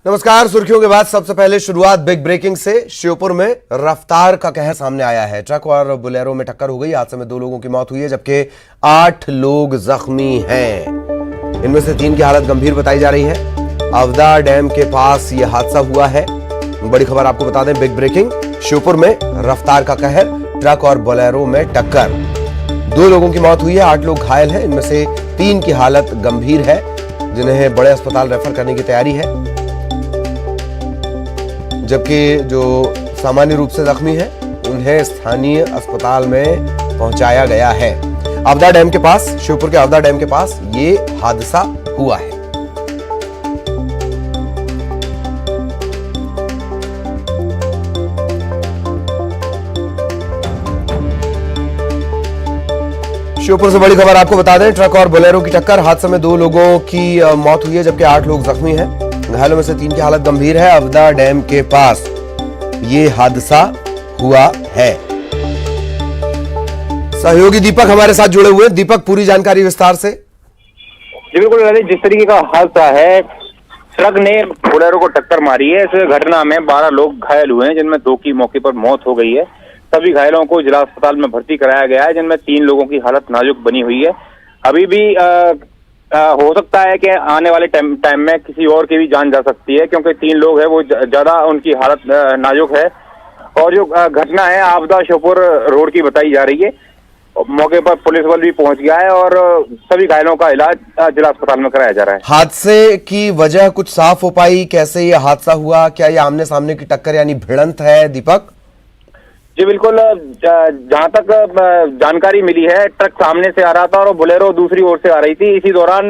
नमस्कार। सुर्खियों के बाद सबसे पहले शुरुआत बिग ब्रेकिंग से। श्योपुर में रफ्तार का कहर सामने आया है। ट्रक और बोलेरो में टक्कर हो गई। हादसे में 2 लोगों की मौत हुई है जबकि 8 लोग जख्मी हैं। इनमें से 3 की हालत गंभीर बताई जा रही है। अवदा डैम के पास यह हादसा हुआ है। बड़ी खबर आपको बता दें, बिग ब्रेकिंग। श्योपुर में रफ्तार का कहर, ट्रक और बोलेरो में टक्कर। 2 लोगों की मौत हुई है, 8 लोग घायल हैं। इनमें से 3 की हालत गंभीर है जिन्हें बड़े अस्पताल रेफर करने की तैयारी है, जबकि जो सामान्य रूप से जख्मी हैं उन्हें स्थानीय अस्पताल में पहुंचाया गया है। अवदा डैम के पास, श्योपुर के अवदा डैम के पास ये हादसा हुआ है। श्योपुर से बड़ी खबर आपको बता दें, ट्रक और बोलेरो की टक्कर। हादसे में 2 लोगों की मौत हुई है जबकि 8 लोग जख्मी हैं। घायलों में से 3 की हालत गंभीर है। अवदा डैम के पास ये हादसा हुआ है। सहयोगी दीपक हमारे साथ जुड़े हुए। दीपक, पूरी जानकारी विस्तार से। जी बिल्कुल ललित, जिस तरीके का हादसा है, ट्रक ने बोलेरो को टक्कर मारी है। इस घटना में 12 लोग घायल हुए हैं जिनमें 2 की मौके पर मौत हो गई है। सभी घायलों को जिला अस्पताल में भर्ती कराया गया है जिनमें 3 लोगों की हालत नाजुक बनी हुई है। अभी भी हो सकता है कि आने वाले टाइम में किसी और की भी जान जा सकती है, क्योंकि 3 लोग हैं वो ज्यादा उनकी हालत नाजुक है। और जो घटना है आवदा श्योपुर रोड की बताई जा रही है। मौके पर पुलिस बल भी पहुंच गया है और सभी घायलों का इलाज जिला अस्पताल में कराया जा रहा है। हादसे की वजह कुछ साफ हो पाई? कैसे ये हादसा हुआ? क्या ये आमने सामने की टक्कर यानी भिड़ंत है? दीपक जी बिल्कुल, जहां तक जानकारी मिली है, ट्रक सामने से आ रहा था और बोलेरो दूसरी ओर से आ रही थी। इसी दौरान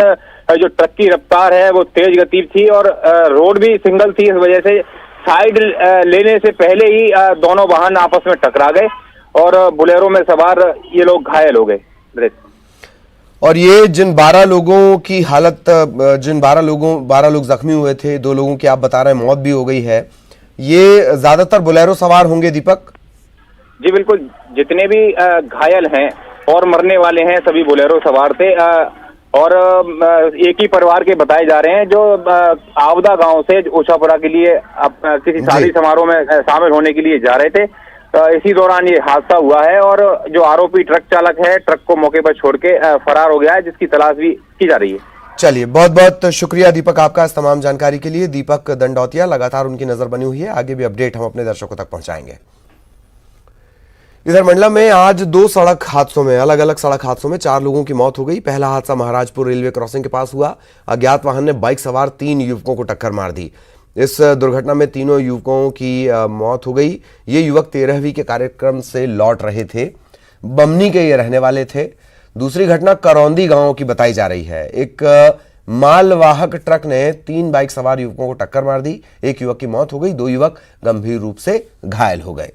जो ट्रक की रफ्तार है वो तेज गति थी और रोड भी सिंगल थी। इस वजह से साइड लेने से पहले ही दोनों वाहन आपस में टकरा गए और बोलेरो में सवार ये लोग घायल हो गए। और ये जिन 12 लोगों की हालत, जिन 12 लोग जख्मी हुए थे, 2 लोगों की आप बता रहे हैं मौत भी हो गई है, ये ज्यादातर बोलेरो सवार होंगे दीपक? जी बिल्कुल, जितने भी घायल हैं और मरने वाले हैं सभी बोलेरो सवार थे और एक ही परिवार के बताए जा रहे हैं जो आवदा गांव से ओछापुरा के लिए किसी शादी समारोह में शामिल होने के लिए जा रहे थे। इसी दौरान ये हादसा हुआ है और जो आरोपी ट्रक चालक है ट्रक को मौके पर छोड़ के फरार हो गया है, जिसकी तलाश भी की जा रही है। चलिए, बहुत बहुत शुक्रिया दीपक आपका इस तमाम जानकारी के लिए। दीपक दंडौतिया, लगातार उनकी नजर बनी हुई है, आगे भी अपडेट हम अपने दर्शकों तक पहुंचाएंगे। इधर मंडला में आज 2 सड़क हादसों में, अलग अलग सड़क हादसों में 4 लोगों की मौत हो गई। पहला हादसा महाराजपुर रेलवे क्रॉसिंग के पास हुआ। अज्ञात वाहन ने बाइक सवार 3 युवकों को टक्कर मार दी। इस दुर्घटना में तीनों युवकों की मौत हो गई। ये युवक 13वीं के कार्यक्रम से लौट रहे थे। बमनी के ये रहने वाले थे। दूसरी घटना करौंदी गांव की बताई जा रही है। एक मालवाहक ट्रक ने 3 बाइक सवार युवकों को टक्कर मार दी। एक युवक की मौत हो गई, 2 युवक गंभीर रूप से घायल हो गए।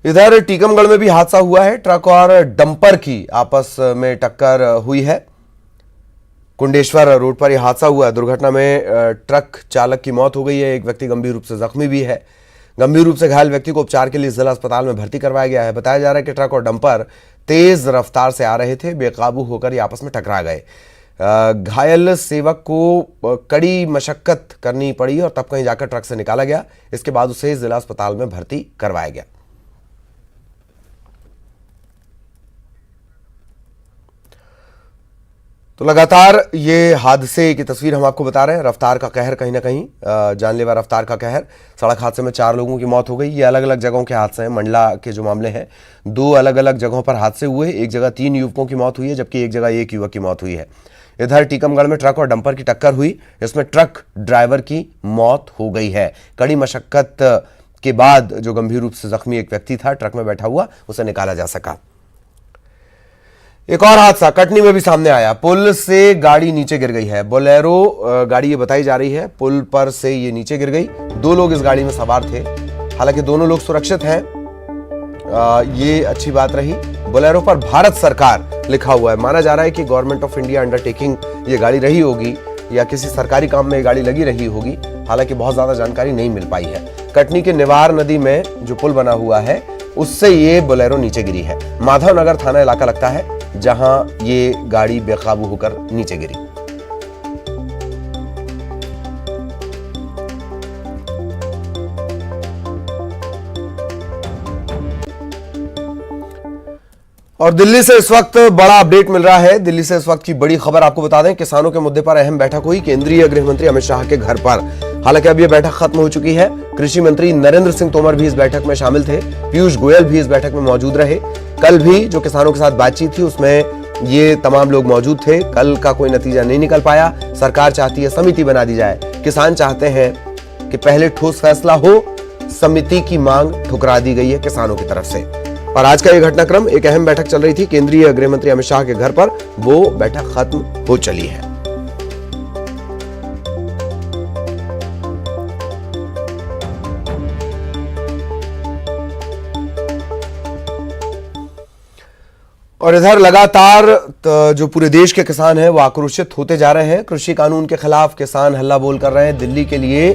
इधर टीकमगढ़ में भी हादसा हुआ है। ट्रक और डंपर की आपस में टक्कर हुई है। कुंडेश्वर रोड पर यह हादसा हुआ है। दुर्घटना में ट्रक चालक की मौत हो गई है। एक व्यक्ति गंभीर रूप से जख्मी भी है। गंभीर रूप से घायल व्यक्ति को उपचार के लिए जिला अस्पताल में भर्ती करवाया गया है। बताया जा रहा है कि ट्रक और डंपर तेज रफ्तार से आ रहे थे। बेकाबू होकर ये आपस में टकरा गए। घायल सेवक को कड़ी मशक्कत करनी पड़ी और तब कहीं जाकर ट्रक से निकाला गया। इसके बाद उसे जिला अस्पताल में भर्ती करवाया गया। तो लगातार ये हादसे की तस्वीर हम आपको बता रहे हैं। रफ्तार का कहर, कहीं ना कहीं जानलेवा रफ्तार का कहर। सड़क हादसे में 4 लोगों की मौत हो गई। ये अलग अलग जगहों के हादसे हैं। मंडला के जो मामले हैं, 2 अलग अलग जगहों पर हादसे हुए। एक जगह 3 युवकों की मौत हुई है जबकि एक जगह 1 युवक की मौत हुई है। इधर टीकमगढ़ में ट्रक और डंपर की टक्कर हुई। इसमें ट्रक ड्राइवर की मौत हो गई है। कड़ी मशक्कत के बाद जो गंभीर रूप से जख्मी एक व्यक्ति था ट्रक में बैठा हुआ, उसे निकाला जा सका। एक और हादसा कटनी में भी सामने आया। पुल से गाड़ी नीचे गिर गई है। बोलेरो गाड़ी ये बताई जा रही है, पुल पर से ये नीचे गिर गई। 2 लोग इस गाड़ी में सवार थे। हालांकि दोनों लोग सुरक्षित हैं, ये अच्छी बात रही। बोलेरो पर भारत सरकार लिखा हुआ है। माना जा रहा है कि गवर्नमेंट ऑफ इंडिया अंडरटेकिंग ये गाड़ी रही होगी या किसी सरकारी काम में ये गाड़ी लगी रही होगी। हालांकि बहुत ज्यादा जानकारी नहीं मिल पाई है। कटनी के निवार नदी में जो पुल बना हुआ है उससे ये बोलेरो नीचे गिरी है। माधवनगर थाना इलाका लगता है। जहां ये गाड़ी बेकाबू होकर नीचे गिरी। और दिल्ली से इस वक्त बड़ा अपडेट मिल रहा है। दिल्ली से इस वक्त की बड़ी खबर आपको बता दें, किसानों के मुद्दे पर अहम बैठक हुई केंद्रीय गृह मंत्री अमित शाह के घर पर। हालांकि अब यह बैठक खत्म हो चुकी है। कृषि मंत्री नरेंद्र सिंह तोमर भी इस बैठक में शामिल थे। पीयूष गोयल भी इस बैठक में मौजूद रहे। कल भी जो किसानों के साथ बातचीत थी उसमें ये तमाम लोग मौजूद थे। कल का कोई नतीजा नहीं निकल पाया। सरकार चाहती है समिति बना दी जाए। किसान चाहते हैं कि पहले ठोस फैसला हो। समिति की मांग ठुकरा दी गई है किसानों की तरफ से। और आज का यह घटनाक्रम, एक अहम बैठक चल रही थी केंद्रीय गृह मंत्री अमित शाह के घर पर, वो बैठक खत्म हो चली है। और इधर लगातार जो पूरे देश के किसान हैं वो आक्रोशित होते जा रहे हैं। कृषि कानून के खिलाफ किसान हल्ला बोल कर रहे हैं। दिल्ली के लिए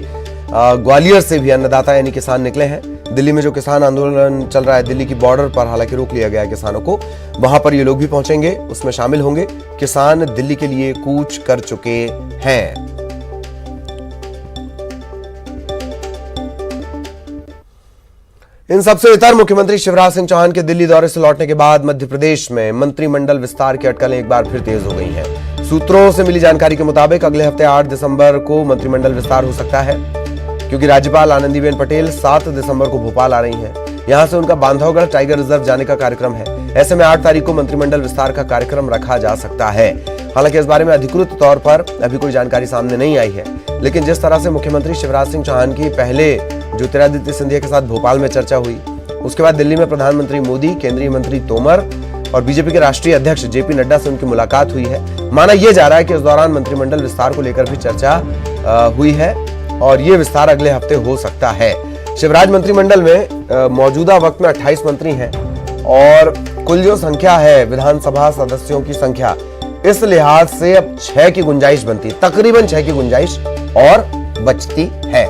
ग्वालियर से भी अन्नदाता यानी किसान निकले हैं। दिल्ली में जो किसान आंदोलन चल रहा है, दिल्ली की बॉर्डर पर हालांकि रोक लिया गया है किसानों को, वहां पर ये लोग भी पहुंचेंगे, उसमें शामिल होंगे। किसान दिल्ली के लिए कूच कर चुके हैं। इन सबसे इतर मुख्यमंत्री शिवराज सिंह चौहान के दिल्ली दौरे से लौटने के बाद मध्य प्रदेश में मंत्रिमंडल विस्तार की अटकलें एक बार फिर तेज हो गई हैं। सूत्रों से मिली जानकारी के मुताबिक अगले हफ्ते 8 दिसंबर को मंत्रिमंडल विस्तार हो सकता है, क्योंकि राज्यपाल आनंदीबेन पटेल 7 दिसंबर को भोपाल आ रही हैं। यहां से उनका बांधवगढ़ टाइगर रिजर्व जाने का कार्यक्रम है। ऐसे में 8 तारीख को मंत्रिमंडल विस्तार का कार्यक्रम रखा जा सकता है। हालांकि इस बारे में अधिकृत तौर पर अभी कोई जानकारी सामने नहीं आई है, लेकिन जिस तरह से मुख्यमंत्री शिवराज सिंह चौहान की पहले ज्योतिरादित्य सिंधिया के साथ भोपाल में चर्चा हुई, उसके बाद दिल्ली में प्रधानमंत्री मोदी, केंद्रीय मंत्री तोमर और बीजेपी के राष्ट्रीय अध्यक्ष जेपी नड्डा से उनकी मुलाकात हुई है। माना यह जा रहा है कि इस दौरान मंत्रिमंडल विस्तार को लेकर भी चर्चा हुई है और ये विस्तार अगले हफ्ते हो सकता है। शिवराज मंत्रिमंडल में मौजूदा वक्त में 28 मंत्री हैं और कुल जो संख्या है विधानसभा सदस्यों की संख्या, इस लिहाज से अब 6 की गुंजाइश बनती, तकरीबन 6 की गुंजाइश और बचती है।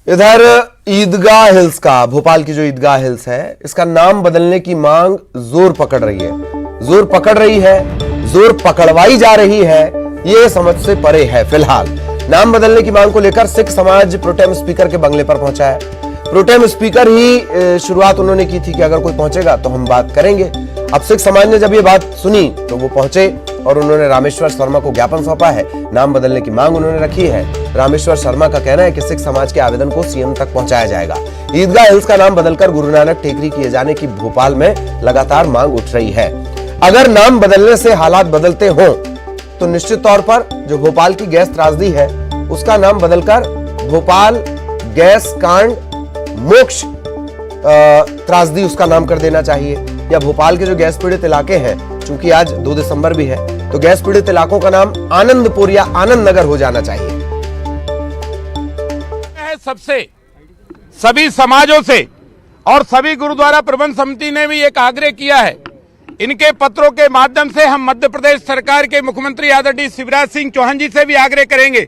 इधर ईदगाह हिल्स का, भोपाल की जो ईदगाह हिल्स है, इसका नाम बदलने की मांग जोर पकड़ रही है। जोर पकड़ रही है, जोर पकड़वाई जा रही है, ये समझ से परे है। फिलहाल नाम बदलने की मांग को लेकर सिख समाज प्रोटेम स्पीकर के बंगले पर पहुंचा है। प्रोटेम स्पीकर ही शुरुआत उन्होंने की थी कि अगर कोई पहुंचेगा तो हम बात करेंगे। अब सिख समाज ने जब ये बात सुनी तो वो पहुंचे और उन्होंने रामेश्वर शर्मा को ज्ञापन सौंपा है। नाम बदलने की मांग उन्होंने रखी है। रामेश्वर शर्मा का कहना है कि सिख समाज के आवेदन को सीएम तक पहुंचाया जाएगा। ईदगाह हिल्स का नाम बदलकर गुरु नानक टेकरी किए जाने की भोपाल में लगातार मांग उठ रही है। अगर नाम बदलने से हालात बदलते हों तो निश्चित तौर पर जो भोपाल की गैस त्रासदी है उसका नाम बदलकर भोपाल गैस कांड मोक्ष त्रासदी उसका नाम कर देना चाहिए। या भोपाल के जो गैस पीड़ित इलाके हैं, चूंकि आज 2 दिसंबर भी है, तो गैस पीड़ित इलाकों का नाम आनंदपुर या आनंद नगर हो जाना चाहिए। सबसे सभी समाजों से और सभी गुरुद्वारा प्रबंध समिति ने भी एक आग्रह किया है। इनके पत्रों के माध्यम से हम मध्य प्रदेश सरकार के मुख्यमंत्री आदरणीय शिवराज सिंह चौहान जी से भी आग्रह करेंगे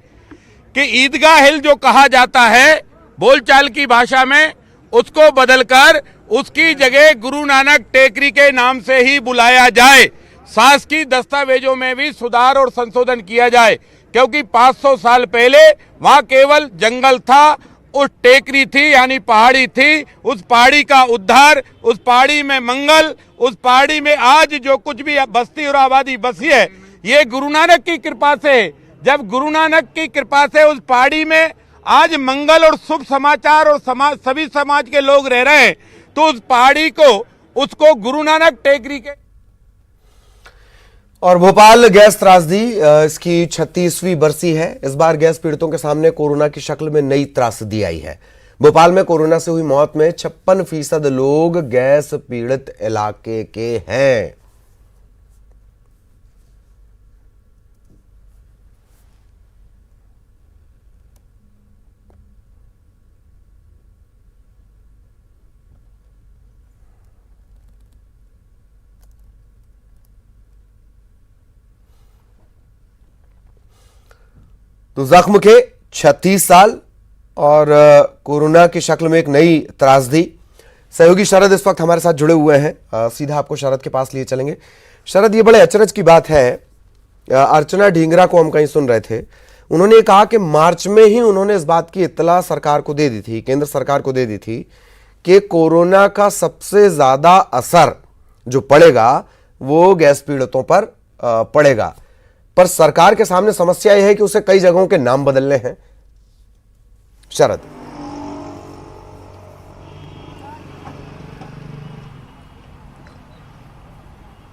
कि ईदगाह हिल जो कहा जाता है बोलचाल की भाषा में, उसको बदलकर उसकी जगह गुरु नानक टेकरी के नाम से ही बुलाया जाए। शासकीय दस्तावेजों में भी सुधार और संशोधन किया जाए, क्योंकि 500 साल पहले वहां केवल जंगल था, उस टेकरी थी यानी पहाड़ी थी। उस पहाड़ी का उद्धार, उस पहाड़ी में मंगल, उस पहाड़ी में आज जो कुछ भी बस्ती और आबादी बसी है, ये गुरु नानक की कृपा से। जब गुरु नानक की कृपा से उस पहाड़ी में आज मंगल और शुभ समाचार और सभी समाज के लोग रह रहे हैं, तो उस पहाड़ी को, उसको गुरु नानक टेकरी के। और भोपाल गैस त्रासदी इसकी 36वीं बरसी है। इस बार गैस पीड़ितों के सामने कोरोना की शक्ल में नई त्रासदी आई है। भोपाल में कोरोना से हुई मौत में 56% लोग गैस पीड़ित इलाके के हैं। तो जख्म के 36 साल और कोरोना की शक्ल में एक नई त्रासदी। सहयोगी शरद इस वक्त हमारे साथ जुड़े हुए हैं। सीधा आपको शरद के पास लिए चलेंगे। शरद, ये बड़े अचरज की बात है, अर्चना ढींगरा को हम कहीं सुन रहे थे, उन्होंने कहा कि मार्च में ही उन्होंने इस बात की इत्तला सरकार को दे दी थी, केंद्र सरकार को दे दी थी कि कोरोना का सबसे ज्यादा असर जो पड़ेगा वो गैस पीड़ितों पर पड़ेगा। पर सरकार के सामने समस्या यह है कि उसे कई जगहों के नाम बदलने हैं। शरद,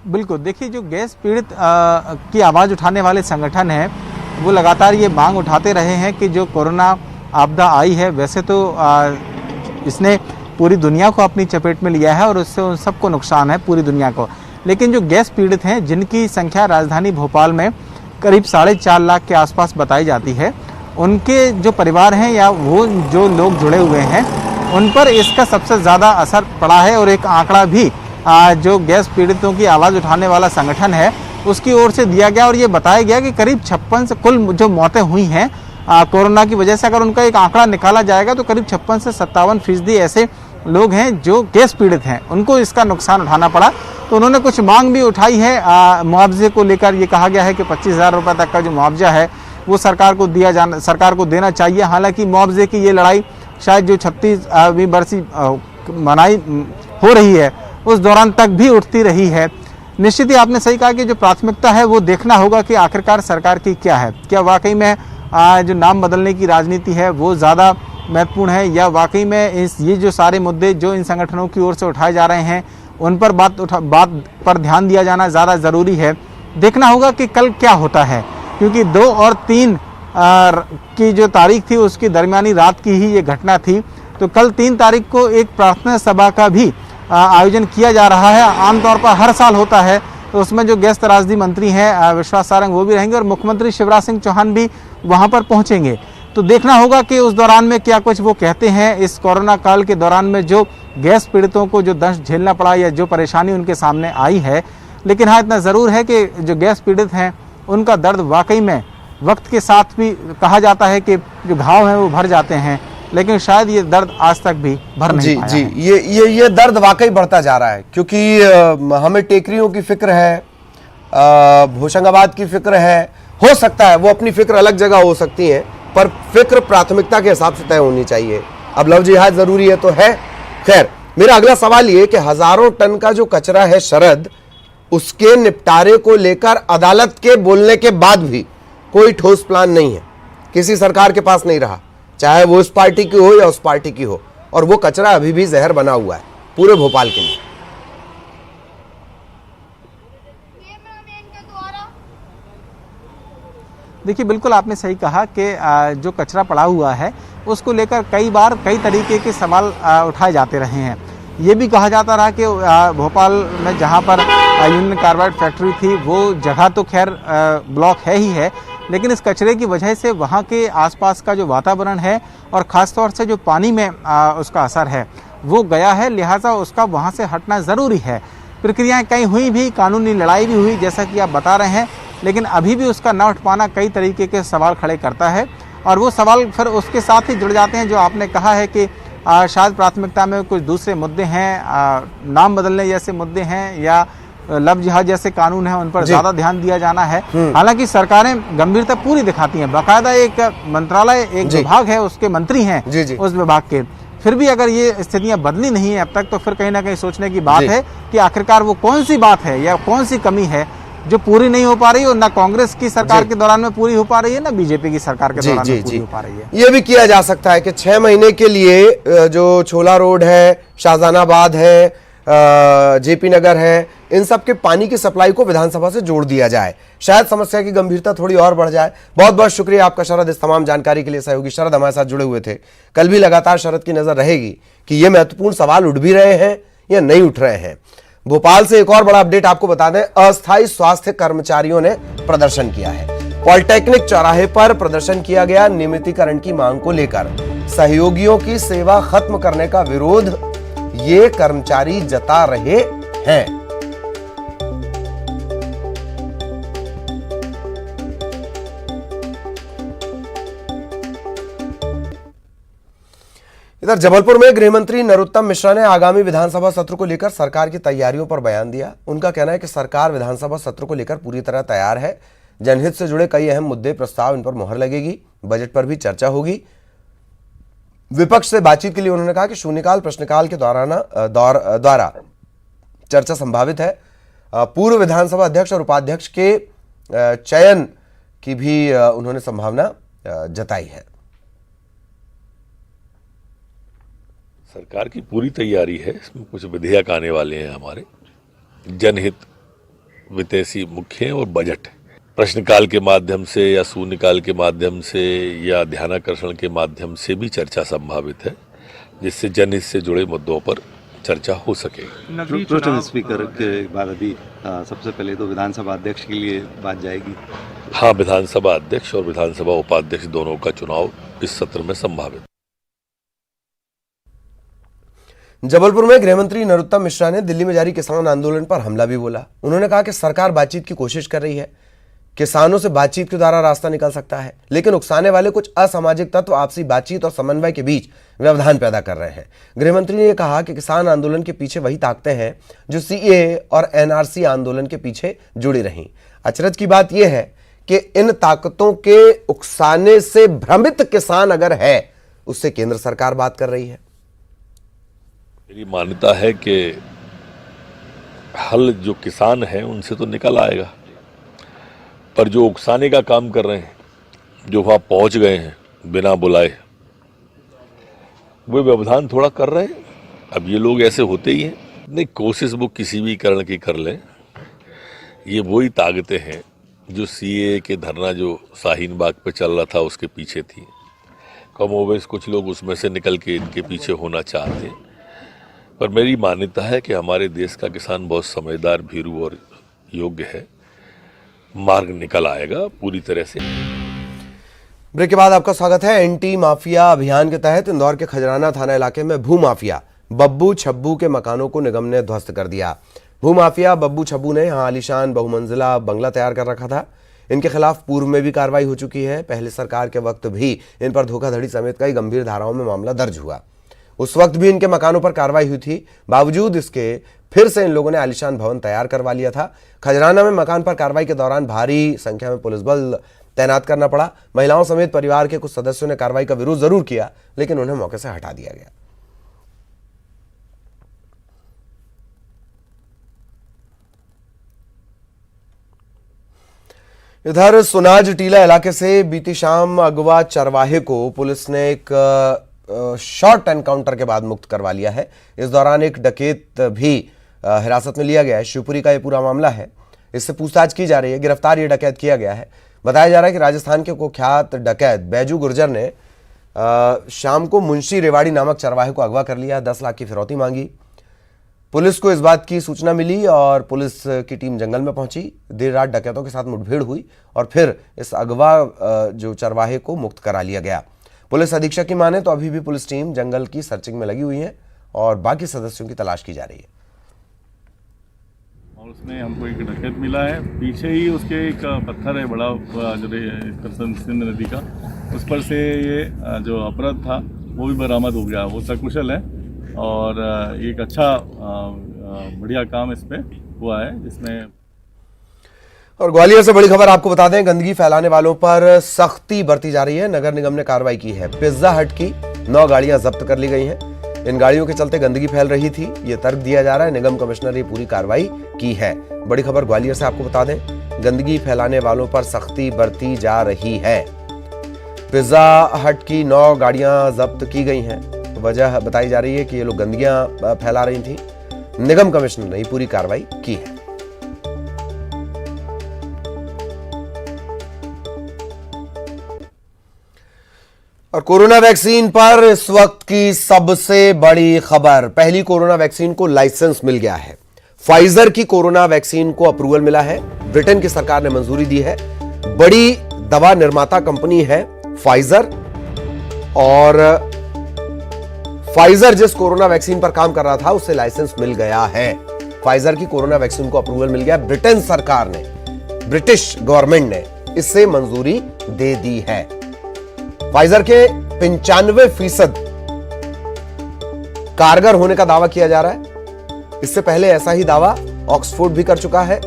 बिल्कुल, देखिए जो गैस पीड़ित की आवाज़ उठाने वाले संगठन हैं वो लगातार ये मांग उठाते रहे हैं कि जो कोरोना आपदा आई है, वैसे तो इसने पूरी दुनिया को अपनी चपेट में लिया है और उससे उन सबको नुकसान है, पूरी दुनिया को। लेकिन जो गैस पीड़ित हैं, जिनकी संख्या राजधानी भोपाल में करीब 4.5 लाख के आसपास बताई जाती है, उनके जो परिवार हैं या वो जो लोग जुड़े हुए हैं, उन पर इसका सबसे ज़्यादा असर पड़ा है। और एक आंकड़ा भी जो गैस पीड़ितों की आवाज़ उठाने वाला संगठन है उसकी ओर से दिया गया और ये बताया गया कि करीब 56 से कुल जो मौतें हुई हैं कोरोना की वजह से, अगर उनका एक आंकड़ा निकाला जाएगा तो करीब 56 से 57% ऐसे लोग हैं जो गैस पीड़ित हैं, उनको इसका नुकसान उठाना पड़ा। तो उन्होंने कुछ मांग भी उठाई है मुआवजे को लेकर। ये कहा गया है कि 25,000 रुपये तक का जो मुआवजा है वो सरकार को देना चाहिए। हालांकि मुआवजे की ये लड़ाई शायद जो 36वीं बरसी मनाई हो रही है उस दौरान तक भी उठती रही है। निश्चित ही आपने सही कहा कि जो प्राथमिकता है वो देखना होगा कि आखिरकार सरकार की क्या है। क्या वाकई में जो नाम बदलने की राजनीति है वो ज़्यादा महत्वपूर्ण है, या वाकई में ये जो सारे मुद्दे जो इन संगठनों की ओर से उठाए जा रहे हैं उन पर बात पर ध्यान दिया जाना ज़्यादा ज़रूरी है। देखना होगा कि कल क्या होता है, क्योंकि 2 और 3 की जो तारीख थी उसकी दरमियानी रात की ही ये घटना थी। तो कल 3 तारीख को एक प्रार्थना सभा का भी आयोजन किया जा रहा है। आमतौर पर हर साल होता है, तो उसमें जो गैस त्रासदी मंत्री हैं विश्वास सारंग वो भी रहेंगे और मुख्यमंत्री शिवराज सिंह चौहान भी वहां पर पहुंचेंगे। तो देखना होगा कि उस दौरान में क्या कुछ वो कहते हैं। इस कोरोना काल के दौरान में जो गैस पीड़ितों को जो दंश झेलना पड़ा या जो परेशानी उनके सामने आई है, लेकिन हाँ इतना ज़रूर है कि जो गैस पीड़ित हैं उनका दर्द वाकई में वक्त के साथ भी कहा जाता है कि जो घाव हैं वो भर जाते हैं, लेकिन शायद ये दर्द आज तक भी भर नहीं पाया है। ये दर्द वाकई बढ़ता जा रहा है, क्योंकि हमें टेकरियों की फिक्र है, होशंगाबाद की फिक्र है। हो सकता है वो अपनी फिक्र अलग जगह हो सकती है, पर फिक्र प्राथमिकता के हिसाब से तय होनी चाहिए। अब लव जिहाद जरूरी है तो है। खैर, मेरा अगला सवाल ये कि हजारों टन का जो कचरा है शरद, उसके निपटारे को लेकर अदालत के बोलने के बाद भी कोई ठोस प्लान नहीं है, किसी सरकार के पास नहीं रहा, चाहे वो इस पार्टी की हो या उस पार्टी की हो, और वो कचरा अभी भी जहर बना हुआ है पूरे भोपाल के लिए। देखिए, बिल्कुल आपने सही कहा कि जो कचरा पड़ा हुआ है उसको लेकर कई बार कई तरीके के सवाल उठाए जाते रहे हैं। ये भी कहा जाता रहा कि भोपाल में जहाँ पर यूनियन कार्बाइड फैक्ट्री थी वो जगह तो खैर ब्लॉक है ही है, लेकिन इस कचरे की वजह से वहाँ के आसपास का जो वातावरण है और ख़ास तौर से जो पानी में उसका असर है वो गया है, लिहाजा उसका वहाँ से हटना ज़रूरी है। प्रक्रियाएं कई हुई भी, कानूनी लड़ाई भी हुई जैसा कि आप बता रहे हैं, लेकिन अभी भी उसका न उठ पाना कई तरीके के सवाल खड़े करता है। और वो सवाल फिर उसके साथ ही जुड़ जाते हैं जो आपने कहा है कि शायद प्राथमिकता में कुछ दूसरे मुद्दे हैं, नाम बदलने जैसे मुद्दे हैं या लव जिहाद जैसे कानून हैं, उन पर ज़्यादा ध्यान दिया जाना है। हालांकि सरकारें गंभीरता पूरी दिखाती हैं, बाकायदा एक मंत्रालय, एक विभाग है, उसके मंत्री हैं उस विभाग के, फिर भी अगर ये स्थितियां बदली नहीं है अब तक, तो फिर कहीं ना कहीं सोचने की बात है कि आखिरकार वो कौन सी बात है या कौन सी कमी है जो पूरी नहीं हो पा रही, और ना कांग्रेस की सरकार के दौरान में पूरी हो पा रही है, ना बीजेपी की सरकार के दौरान में पूरी हो पा रही है। ये भी किया जा सकता है कि 6 महीने के लिए जो छोला रोड है, शाहजहानाबाद है, जेपी नगर है, इन सब के पानी की सप्लाई को विधानसभा से जोड़ दिया जाए, शायद समस्या की गंभीरता थोड़ी और बढ़ जाए। बहुत बहुत शुक्रिया आपका शरद, इस तमाम जानकारी के लिए। सहयोगी शरद हमारे साथ जुड़े हुए थे। कल भी लगातार शरद की नजर रहेगी कि ये महत्वपूर्ण सवाल उठ भी रहे हैं या नहीं उठ रहे हैं। भोपाल से एक और बड़ा अपडेट आपको बता दें, अस्थायी स्वास्थ्य कर्मचारियों ने प्रदर्शन किया है। पॉलिटेक्निक चौराहे पर प्रदर्शन किया गया नियमितीकरण की मांग को लेकर। सहयोगियों की सेवा खत्म करने का विरोध ये कर्मचारी जता रहे हैं। इधर जबलपुर में गृह मंत्री नरोत्तम मिश्रा ने आगामी विधानसभा सत्र को लेकर सरकार की तैयारियों पर बयान दिया। उनका कहना है कि सरकार विधानसभा सत्र को लेकर पूरी तरह तैयार है। जनहित से जुड़े कई अहम मुद्दे प्रस्ताव इन पर मुहर लगेगी। बजट पर भी चर्चा होगी। विपक्ष से बातचीत के लिए उन्होंने कहा कि शून्यकाल प्रश्नकाल के द्वारा चर्चा संभावित है। पूर्व विधानसभा अध्यक्ष और उपाध्यक्ष के चयन की भी उन्होंने संभावना जताई है। सरकार की पूरी तैयारी है। इसमें कुछ विधेयक आने वाले हैं हमारे, जनहित वित्तीय मुख्य हैं और बजट प्रश्नकाल के माध्यम से या शून्यकाल के माध्यम से या ध्यानाकर्षण के माध्यम से भी चर्चा संभावित है, जिससे जनहित से जुड़े मुद्दों पर चर्चा हो सके। प्रोटेम स्पीकर के बाद अभी सबसे पहले तो विधानसभा अध्यक्ष के लिए बात जाएगी। हाँ, विधानसभा अध्यक्ष और विधानसभा उपाध्यक्ष दोनों का चुनाव इस सत्र में संभावित। जबलपुर में गृहमंत्री नरोत्तम मिश्रा ने दिल्ली में जारी किसान आंदोलन पर हमला भी बोला। उन्होंने कहा कि सरकार बातचीत की कोशिश कर रही है, किसानों से बातचीत के द्वारा रास्ता निकल सकता है, लेकिन उकसाने वाले कुछ असामाजिक तत्व आपसी बातचीत और समन्वय के बीच व्यवधान पैदा कर रहे हैं। गृहमंत्री ने कहा कि किसान आंदोलन के पीछे वही ताकतें हैं जो सीएए और एनआरसी आंदोलन के पीछे जुड़ी रहीं। अचरज की बात यह है कि इन ताकतों के उकसाने से भ्रमित किसान अगर है, उससे केंद्र सरकार बात कर रही है। मेरी मान्यता है कि हल जो किसान हैं उनसे तो निकल आएगा, पर जो उकसाने का काम कर रहे हैं, जो वहाँ पहुँच गए हैं बिना बुलाए, वो व्यवधान थोड़ा कर रहे हैं। अब ये लोग ऐसे होते ही हैं। नहीं, कोशिश वो किसी भी कारण की कर लें, ये वही ताकतें हैं जो सीए के धरना जो शाहीन बाग पे चल रहा था उसके पीछे थी। कमोबेश कुछ लोग उसमें से निकल के इनके पीछे होना चाहते हैं, पर मेरी मान्यता है कि हमारे देश का किसान बहुत समझदार, भीरू और योग्य है। मार्ग निकल आएगा पूरी तरह से। ब्रेक के बाद आपका स्वागत है। एंटी माफिया अभियान के तहत इंदौर के खजराना थाना इलाके में भूमाफिया बब्बू छब्बू के मकानों को निगम ने ध्वस्त कर दिया। भूमाफिया बब्बू छब्बू ने यहां आलीशान बहुमंजिला बंगला तैयार कर रखा था। इनके खिलाफ पूर्व में भी कार्रवाई हो चुकी है। पहले सरकार के वक्त भी इन पर धोखाधड़ी समेत कई गंभीर धाराओं में मामला दर्ज हुआ। उस वक्त भी इनके मकानों पर कार्रवाई हुई थी। बावजूद इसके फिर से इन लोगों ने आलीशान भवन तैयार करवा लिया था। खजराना में मकान पर कार्रवाई के दौरान भारी संख्या में पुलिस बल तैनात करना पड़ा। महिलाओं समेत परिवार के कुछ सदस्यों ने कार्रवाई का विरोध जरूर किया, लेकिन उन्हें मौके से हटा दिया गया। इधर सुनाज टीला इलाके से बीती शाम अगवा चरवाहे को पुलिस ने एक शॉर्ट एनकाउंटर के बाद मुक्त करवा लिया है। इस दौरान एक डकैत भी हिरासत में लिया गया है। शिवपुरी का यह पूरा मामला है। इससे पूछताछ की जा रही है। गिरफ्तार ये डकैत किया गया है। बताया जा रहा है कि राजस्थान के कुख्यात डकैत बैजू गुर्जर ने शाम को मुंशी रेवाड़ी नामक चरवाहे को अगवा कर लिया। 10 लाख की फिरौती मांगी। पुलिस को इस बात की सूचना मिली और पुलिस की टीम जंगल में पहुंची। देर रात डकैतों के साथ मुठभेड़ हुई और फिर इस अगवा जो चरवाहे को मुक्त करा लिया गया। पुलिस अधीक्षक की माने तो अभी भी पुलिस टीम जंगल की सर्चिंग में लगी हुई है और बाकी सदस्यों की तलाश की जा रही है। और उसमें हमको एक डकैत मिला है। पीछे ही उसके एक पत्थर है बड़ा, जो करसन सिंध नदी का, उस पर से ये जो अपराध था वो भी बरामद हो गया। वो सकुशल है और एक अच्छा बढ़िया काम इस पे हुआ है जिसमें। और ग्वालियर से बड़ी खबर आपको बता दें, गंदगी फैलाने वालों पर सख्ती बरती जा रही है। नगर निगम ने कार्रवाई की है। पिज्जा हट की 9 गाड़ियां जब्त कर ली गई हैं। इन गाड़ियों के चलते गंदगी फैल रही थी, ये तर्क दिया जा रहा है। निगम कमिश्नर ने पूरी कार्रवाई की है। बड़ी खबर ग्वालियर से आपको बता दें, गंदगी फैलाने वालों पर सख्ती बरती जा रही है। पिज्जा हट की 9 गाड़ियां जब्त की गई हैं। वजह बताई जा रही है कि ये लोग गंदगियां फैला रही थी। निगम कमिश्नर ने पूरी कार्रवाई की है। और कोरोना वैक्सीन पर इस वक्त की सबसे बड़ी खबर, पहली कोरोना वैक्सीन को लाइसेंस मिल गया है। फाइजर की कोरोना वैक्सीन को अप्रूवल मिला है। ब्रिटेन की सरकार ने मंजूरी दी है। बड़ी दवा निर्माता कंपनी है फाइजर, और फाइजर जिस कोरोना वैक्सीन पर काम कर रहा था उसे लाइसेंस मिल गया है। फाइजर की कोरोना वैक्सीन को अप्रूवल मिल गया। ब्रिटेन सरकार ने, ब्रिटिश गवर्नमेंट ने इससे मंजूरी दे दी है। फाइजर के 95% कारगर होने का दावा किया जा रहा है। इससे पहले ऐसा ही दावा ऑक्सफोर्ड भी कर चुका है।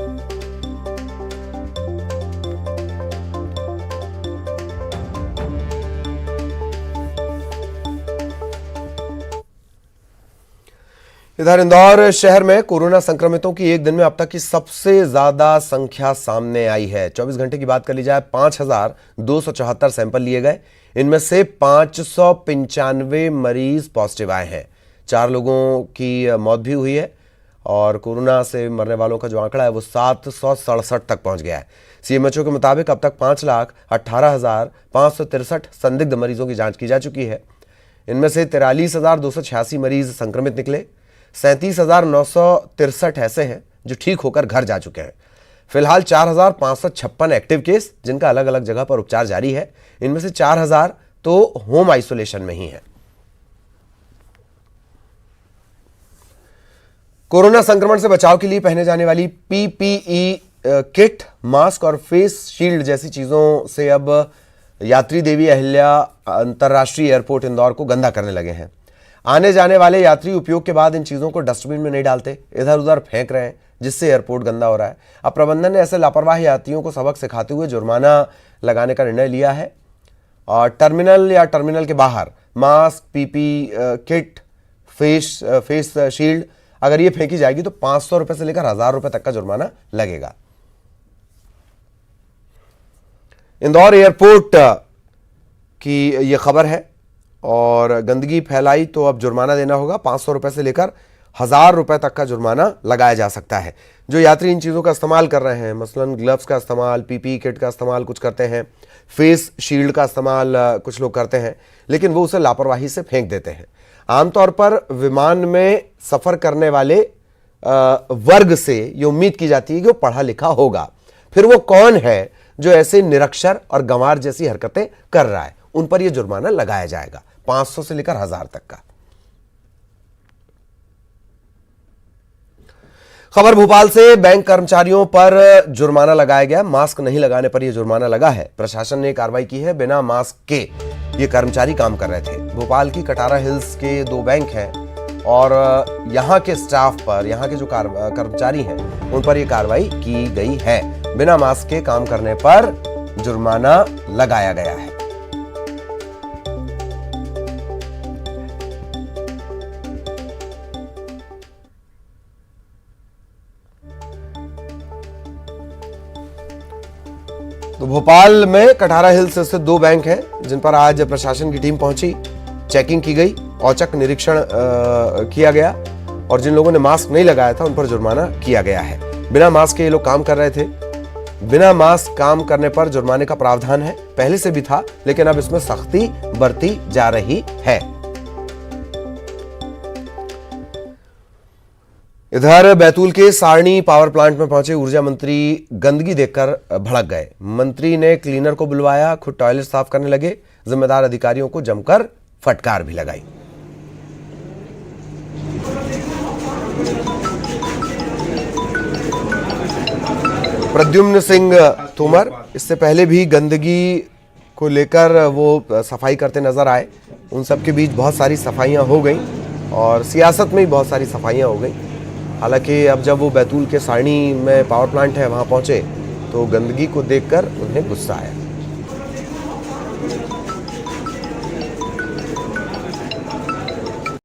इधर इंदौर शहर में कोरोना संक्रमितों की एक दिन में अब तक की सबसे ज्यादा संख्या सामने आई है। 24 घंटे की बात कर ली जाए, 5,274 सैंपल लिए गए। इनमें से 595 मरीज पॉजिटिव आए हैं। 4 लोगों की मौत भी हुई है और कोरोना से मरने वालों का जो आंकड़ा है वो 767 तक पहुंच गया है। सीएमएचओ के मुताबिक अब तक 5,18,563 संदिग्ध मरीजों की जांच की जा चुकी है। इनमें से 43,286 मरीज संक्रमित निकले। 37,963 ऐसे हैं जो ठीक होकर घर जा चुके हैं। फिलहाल 4,556 एक्टिव केस, जिनका अलग अलग जगह पर उपचार जारी है। इनमें से 4,000 तो होम आइसोलेशन में ही है। कोरोना संक्रमण से बचाव के लिए पहने जाने वाली पीपीई किट, मास्क और फेस शील्ड जैसी चीजों से अब यात्री देवी अहिल्या अंतर्राष्ट्रीय एयरपोर्ट इंदौर को गंदा करने लगे हैं। आने जाने वाले यात्री उपयोग के बाद इन चीजों को डस्टबिन में नहीं डालते, इधर उधर फेंक रहे हैं, जिससे एयरपोर्ट गंदा हो रहा है। अब प्रबंधन ने ऐसे लापरवाह यात्रियों को सबक सिखाते हुए जुर्माना लगाने का निर्णय लिया है। और टर्मिनल या टर्मिनल के बाहर mask, PP kit, face shield अगर ये फेंकी जाएगी तो 500 रुपए से लेकर 1,000 रुपए तक का जुर्माना लगेगा। इंदौर एयरपोर्ट की ये खबर है और गंदगी फैलाई तो अब जुर्माना देना होगा। 500 रुपए से लेकर 1,000 रुपए तक का जुर्माना लगाया जा सकता है। जो यात्री इन चीज़ों का इस्तेमाल कर रहे हैं, मसलन ग्लव्स का इस्तेमाल, पीपी किट का इस्तेमाल कुछ करते हैं, फेस शील्ड का इस्तेमाल कुछ लोग करते हैं, लेकिन वो उसे लापरवाही से फेंक देते हैं। आमतौर पर विमान में सफ़र करने वाले वर्ग से ये उम्मीद की जाती है कि वो पढ़ा लिखा होगा। फिर वो कौन है जो ऐसे निरक्षर और गंवार जैसी हरकतें कर रहा है, उन पर यह जुर्माना लगाया जाएगा, 500 से लेकर 1,000 तक का। खबर भोपाल से, बैंक कर्मचारियों पर जुर्माना लगाया गया। मास्क नहीं लगाने पर यह जुर्माना लगा है। प्रशासन ने कार्रवाई की है। बिना मास्क के ये कर्मचारी काम कर रहे थे। भोपाल की कटारा हिल्स के 2 बैंक हैं और यहां के स्टाफ पर, यहां के जो कर्मचारी हैं उन पर यह कार्रवाई की गई है। बिना मास्क के काम करने पर जुर्माना लगाया गया है। तो भोपाल में कटारा हिल्स से 2 बैंक हैं जिन पर आज प्रशासन की टीम पहुंची, चेकिंग की गई, औचक निरीक्षण किया गया और जिन लोगों ने मास्क नहीं लगाया था उन पर जुर्माना किया गया है। बिना मास्क के ये लोग काम कर रहे थे। बिना मास्क काम करने पर जुर्माने का प्रावधान है, पहले से भी था, लेकिन अब इसमें सख्ती बरती जा रही है। इधर बैतूल के सारणी पावर प्लांट में पहुंचे ऊर्जा मंत्री गंदगी देखकर भड़क गए। मंत्री ने क्लीनर को बुलवाया, खुद टॉयलेट साफ करने लगे। जिम्मेदार अधिकारियों को जमकर फटकार भी लगाई। प्रद्युम्न सिंह तोमर इससे पहले भी गंदगी को लेकर वो सफाई करते नजर आए। उन सब के बीच बहुत सारी सफाइयां हो गई और सियासत में भी बहुत सारी सफाइयां हो गई। हालांकि अब जब वो बैतूल के सारणी में पावर प्लांट है वहां पहुंचे तो गंदगी को देखकर उन्हें गुस्सा आया।